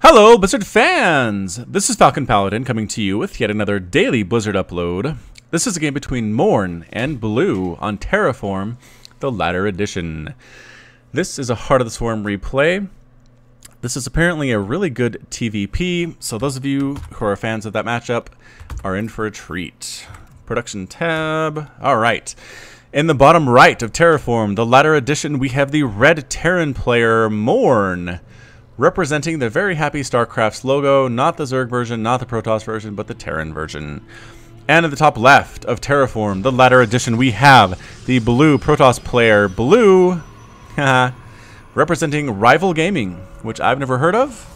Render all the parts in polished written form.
Hello, Blizzard fans! This is Falcon Paladin coming to you with yet another daily Blizzard upload. This is a game between MorN and Blue on Terraform, the latter edition. This is a Heart of the Swarm replay. This is apparently a really good TVP, so those of you who are fans of that matchup are in for a treat. Production tab. Alright. In the bottom right of Terraform, the latter edition, we have the red Terran player MorN, representing the very happy Starcraft's logo, not the Zerg version, not the Protoss version, but the Terran version. And at the top left of Terraform, the latter edition, we have the blue Protoss player, Blue, representing Rival Gaming, which I've never heard of,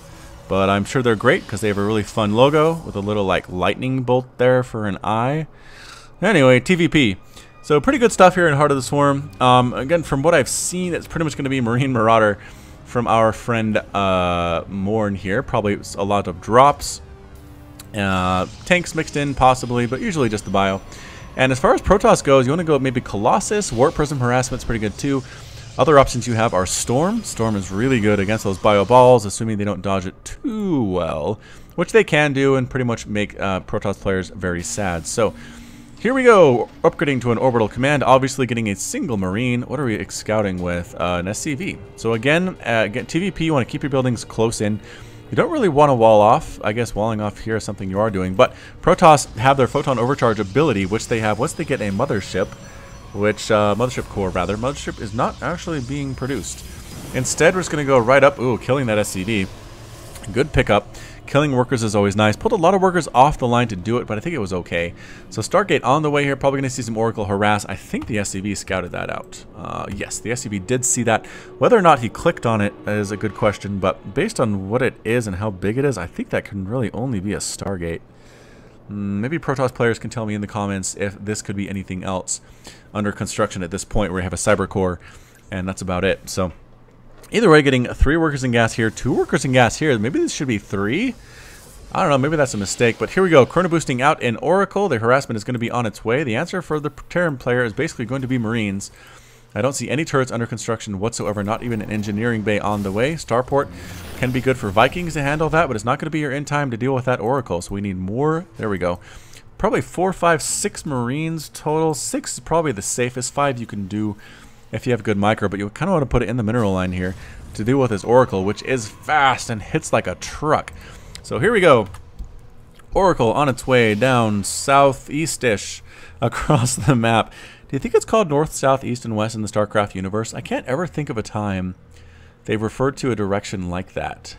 but I'm sure they're great because they have a really fun logo with a little like lightning bolt there for an eye. Anyway, TVP. So pretty good stuff here in Heart of the Swarm. Again, from what I've seen, it's pretty much going to be Marine Marauder from our friend MorN here. Probably a lot of drops. Tanks mixed in, possibly, but usually just the bio. And as far as Protoss goes, you want to go maybe Colossus. Warp Prism Harassment's pretty good too. Other options you have are Storm. Storm is really good against those bio balls, assuming they don't dodge it too well, which they can do and pretty much make Protoss players very sad. So here we go, upgrading to an orbital command, obviously getting a single Marine. What are we scouting with? An SCV. So again, TVP, you want to keep your buildings close in. You don't really want to wall off. I guess walling off here is something you are doing. But Protoss have their Photon Overcharge ability, which they have once they get a mothership, which, mothership core rather. Mothership is not actually being produced. Instead, we're just going to go right up, ooh, killing that SCV. Good pickup. Killing workers is always nice. Pulled a lot of workers off the line to do it, but I think it was okay. So Stargate on the way here. Probably going to see some Oracle harass. I think the SCV scouted that out. Yes, the SCV did see that. Whether or not he clicked on it is a good question, but based on what it is and how big it is, I think that can really only be a Stargate. Maybe Protoss players can tell me in the comments if this could be anything else under construction at this point where we have a cyber core, and that's about it. So either way, getting 3 workers in gas here, 2 workers in gas here. Maybe this should be 3. I don't know, maybe that's a mistake, but here we go. Chrono boosting out in Oracle. The harassment is going to be on its way. The answer for the Terran player is basically going to be Marines. I don't see any turrets under construction whatsoever, not even an engineering bay on the way. Starport can be good for Vikings to handle that, but it's not going to be here in time to deal with that Oracle, so we need more. There we go. Probably 4, 5, 6 Marines total. 6 is probably the safest. 5 you can do if you have good micro, but you kind of want to put it in the mineral line here to deal with this Oracle, which is fast and hits like a truck. So here we go. Oracle on its way down southeast-ish across the map. Do you think it's called north, south, east, and west in the StarCraft universe? I can't ever think of a time they've referred to a direction like that.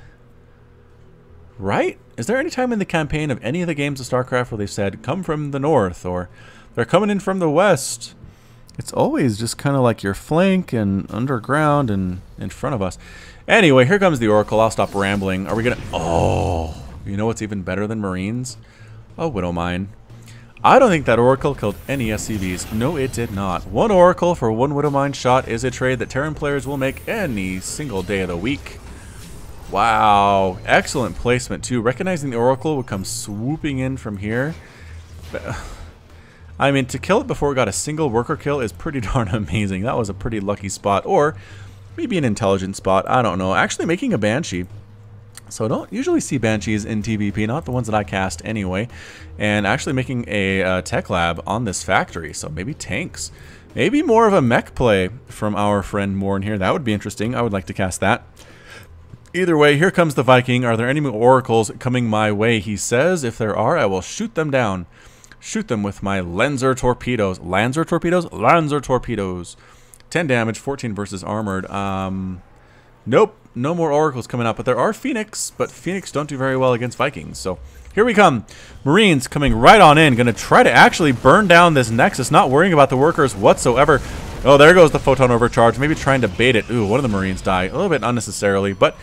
Right? Is there any time in the campaign of any of the games of StarCraft where they've said, come from the north, or they're coming in from the west? It's always just kind of like your flank and underground and in front of us. Anyway, here comes the Oracle. I'll stop rambling. Are we going to... Oh, you know what's even better than Marines? A Widowmine. I don't think that Oracle killed any SCVs. No, it did not. 1 Oracle for 1 Widowmine shot is a trade that Terran players will make any single day of the week. Wow. Excellent placement, too. Recognizing the Oracle would come swooping in from here. I mean, to kill it before it got a single worker kill is pretty darn amazing. That was a pretty lucky spot. Or maybe an intelligent spot. I don't know. Actually making a Banshee. So I don't usually see Banshees in TVP. Not the ones that I cast anyway. And actually making a tech lab on this factory. So maybe tanks. Maybe more of a mech play from our friend MorN here. That would be interesting. I would like to cast that. Either way, here comes the Viking. Are there any more Oracles coming my way? He says, if there are, I will shoot them down. Shoot them with my Lancer torpedoes. Lancer torpedoes? Lancer torpedoes. 10 damage, 14 versus armored. Nope, no more Oracles coming up. But there are Phoenix, but Phoenix don't do very well against Vikings. So here we come. Marines coming right on in. Going to try to actually burn down this Nexus. Not worrying about the workers whatsoever. Oh, there goes the Photon Overcharge. Maybe trying to bait it. Ooh, one of the Marines die. A little bit unnecessarily. But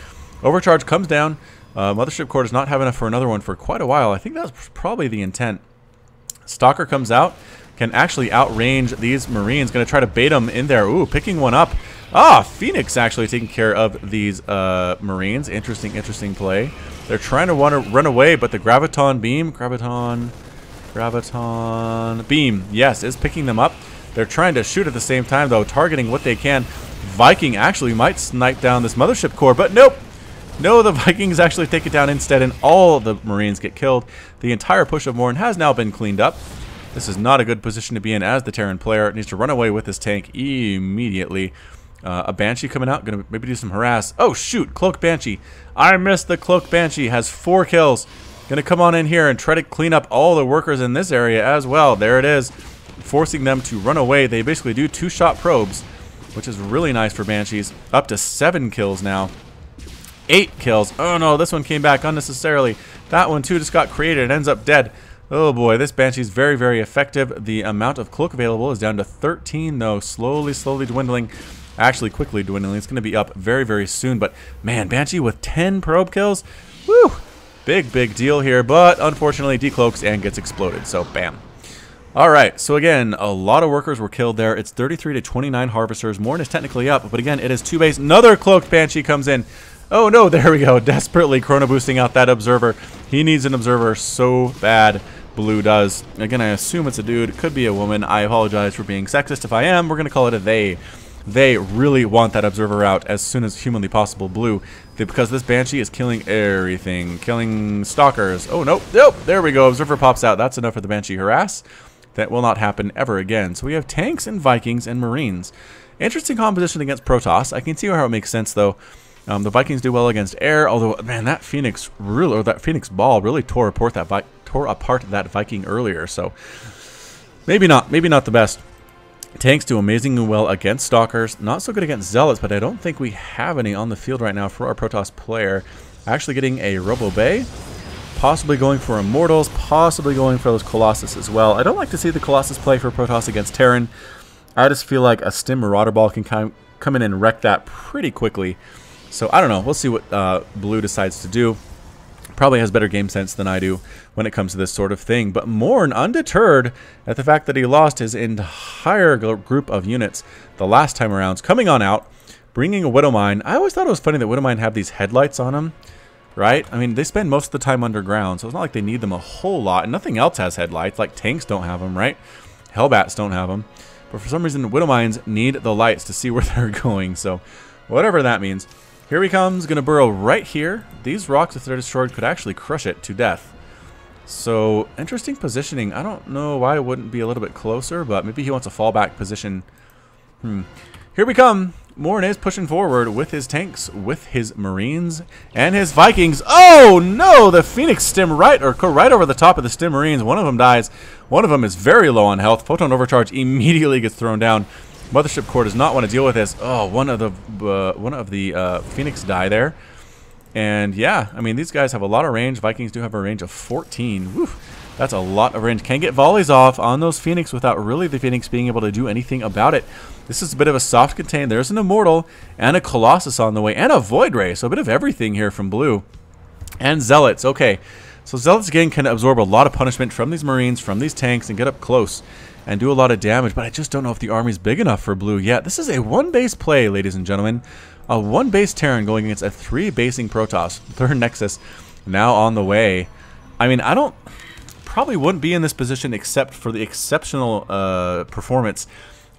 Overcharge comes down. Mothership Core does not have enough for another one for quite a while. I think that's probably the intent. Stalker comes out, can actually outrange these Marines. Going to try to bait them in there. Ooh, picking one up. Ah, Phoenix actually taking care of these Marines. Interesting play. They're trying to want to run away, but the Graviton Beam, Graviton Beam, yes, is picking them up. They're trying to shoot at the same time, though, targeting what they can. Viking actually might snipe down this Mothership Core, but nope. No, the Vikings actually take it down instead, and all the Marines get killed. The entire push of MorN has now been cleaned up. This is not a good position to be in as the Terran player. Needs to run away with his tank immediately. A Banshee coming out, gonna maybe do some harass. Oh shoot, Cloak Banshee. I missed the Cloak Banshee, has 4 kills. Gonna come on in here and try to clean up all the workers in this area as well. There it is, forcing them to run away. They basically do 2-shot probes, which is really nice for Banshees. Up to 7 kills now. 8 kills. Oh no, this one came back unnecessarily. That one too just got created and ends up dead. Oh boy, this Banshee's very, very effective. The amount of cloak available is down to 13 though, slowly dwindling. Actually quickly dwindling. It's going to be up very, very soon. But man, Banshee with 10 probe kills. Woo! Big deal here. But unfortunately decloaks and gets exploded. So bam. Alright, so again, a lot of workers were killed there. It's 33 to 29 harvesters. MorN is technically up, but again, it is 2 base. Another cloaked Banshee comes in. Oh no, there we go. Desperately chrono boosting out that observer. He needs an observer so bad. Blue does. Again, I assume it's a dude. It could be a woman. I apologize for being sexist. If I am, we're going to call it a they. They really want that observer out as soon as humanly possible. Blue, because this Banshee is killing everything. Killing stalkers. Oh, nope. There we go. Observer pops out. That's enough for the Banshee harass. That will not happen ever again. So we have tanks and Vikings and Marines. Interesting composition against Protoss. I can see how it makes sense, though. The Vikings do well against air, although, man, that Phoenix really, or that Phoenix ball really tore apart that Viking earlier. So maybe not the best. Tanks do amazingly well against Stalkers. Not so good against Zealots, but I don't think we have any on the field right now for our Protoss player. Actually getting a Robo Bay. Possibly going for Immortals. Possibly going for those Colossus as well. I don't like to see the Colossus play for Protoss against Terran. I just feel like a Stim Marauder Ball can come in and wreck that pretty quickly. So I don't know. We'll see what Blue decides to do. Probably has better game sense than I do when it comes to this sort of thing. But MorN, undeterred at the fact that he lost his entire group of units the last time around, coming on out, bringing a Widowmine. I always thought it was funny that Widowmine have these headlights on them, right? I mean, they spend most of the time underground, so it's not like they need them a whole lot. And nothing else has headlights, like tanks don't have them, right? Hellbats don't have them. But for some reason, Widowmines need the lights to see where they're going. So whatever that means. Here he comes, going to burrow right here. These rocks, if they're destroyed, could actually crush it to death. So, interesting positioning. I don't know why it wouldn't be a little bit closer, but maybe he wants a fallback position. Here we come. MorN is pushing forward with his tanks, with his Marines, and his Vikings. Oh, no! The Phoenix stim right over the top of the stim Marines. One of them dies. One of them is very low on health. Photon overcharge immediately gets thrown down. Mothership Core does not want to deal with this. Oh, one of the Phoenix die there. And yeah, I mean, these guys have a lot of range. Vikings do have a range of 14. Woo, that's a lot of range. Can get volleys off on those Phoenix without really the Phoenix being able to do anything about it. This is a bit of a soft contain. There's an Immortal and a Colossus on the way and a Void Ray. So a bit of everything here from Blue. And Zealots. Okay, so Zealots again can absorb a lot of punishment from these Marines, from these tanks, and get up close and do a lot of damage, but I just don't know if the army's big enough for Blue yet. This is a 1-base play, ladies and gentlemen. A 1-base Terran going against a 3-basing Protoss. Third Nexus now on the way. I mean, probably wouldn't be in this position except for the exceptional performance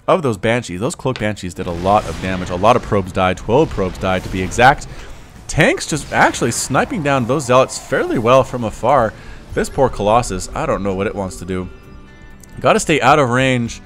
of those Banshees. Those Cloak Banshees did a lot of damage. A lot of probes died. 12 probes died to be exact. Tanks just actually sniping down those Zealots fairly well from afar. This poor Colossus, I don't know what it wants to do. Got to stay out of range,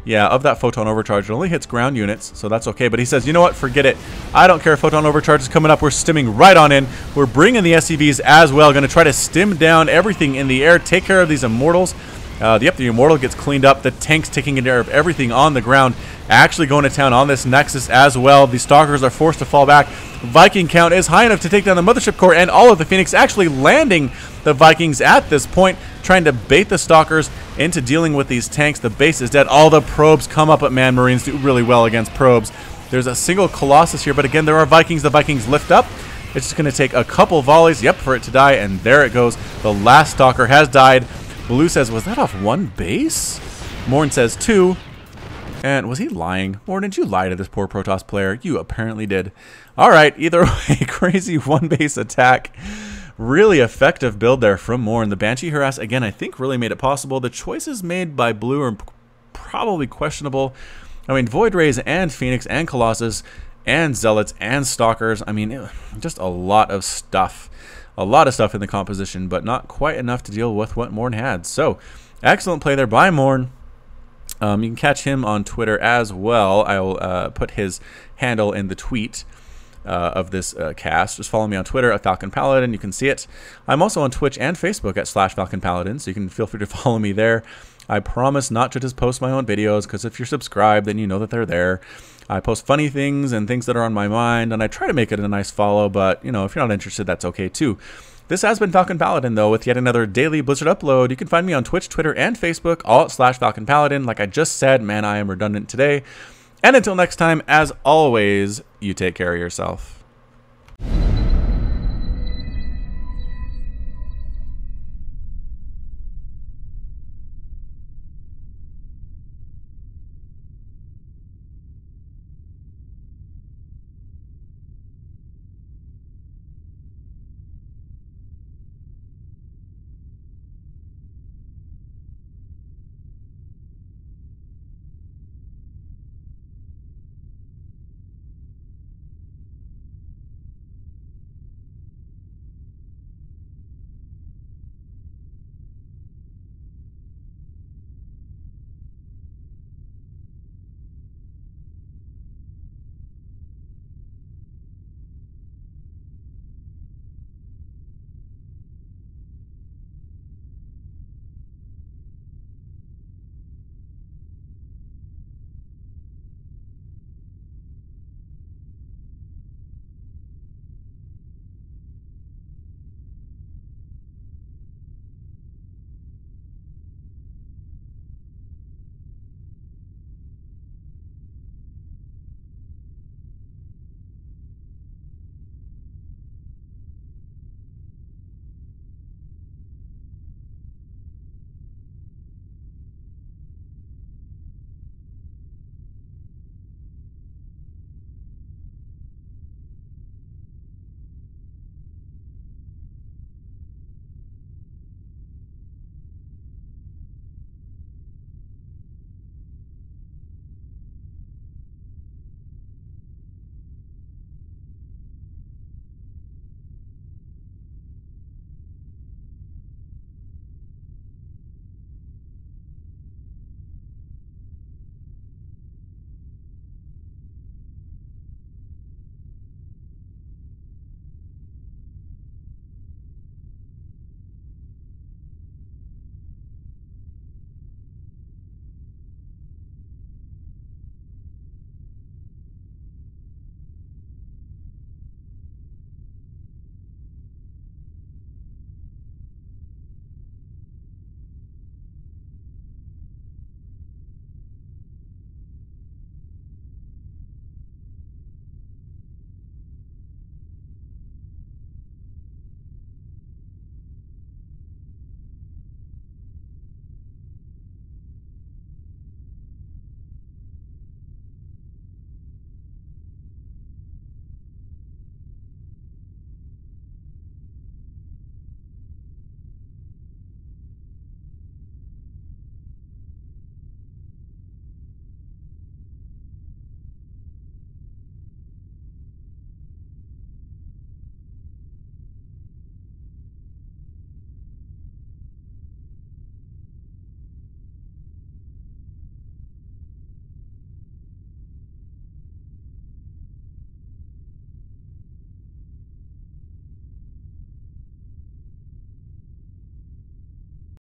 yeah, of that Photon Overcharge. It only hits ground units, so that's okay. But he says, you know what, forget it. I don't care if Photon Overcharge is coming up. We're stimming right on in. We're bringing the SCVs as well. Going to try to stim down everything in the air. Take care of these Immortals. Yep, the Immortal gets cleaned up. The tank's taking care of everything on the ground. Actually going to town on this Nexus as well. The Stalkers are forced to fall back. Viking count is high enough to take down the Mothership Core and all of the Phoenix, actually landing the Vikings at this point, trying to bait the Stalkers into dealing with these tanks. The base is dead. All the probes come up, but man, Marines do really well against probes. There's a single Colossus here, but again, there are Vikings. The Vikings lift up. It's just going to take a couple volleys, yep, for it to die, and there it goes. The last Stalker has died. Blue says, was that off 1 base? MorN says 2. And was he lying? MorN, did you lie to this poor Protoss player? You apparently did. All right, either way, crazy 1-base attack. Really effective build there from MorN. The Banshee harass, again, I think really made it possible. The choices made by Blue are probably questionable. I mean, Void Rays and Phoenix and Colossus and Zealots and Stalkers. I mean, just a lot of stuff. A lot of stuff in the composition, but not quite enough to deal with what MorN had. So, excellent play there by MorN. You can catch him on Twitter as well. I will put his handle in the tweet of this cast. Just follow me on Twitter at Falcon Paladin. You can see it. I'm also on Twitch and Facebook at /Falcon Paladin, so you can feel free to follow me there. I promise not to just post my own videos, because if you're subscribed, then you know that they're there. I post funny things and things that are on my mind, and I try to make it a nice follow, but, you know, if you're not interested, that's okay too. This has been Falcon Paladin, though, with yet another daily Blizzard upload. You can find me on Twitch, Twitter, and Facebook, all at /Falcon Paladin. Like I just said, man, I am redundant today. And until next time, as always, you take care of yourself.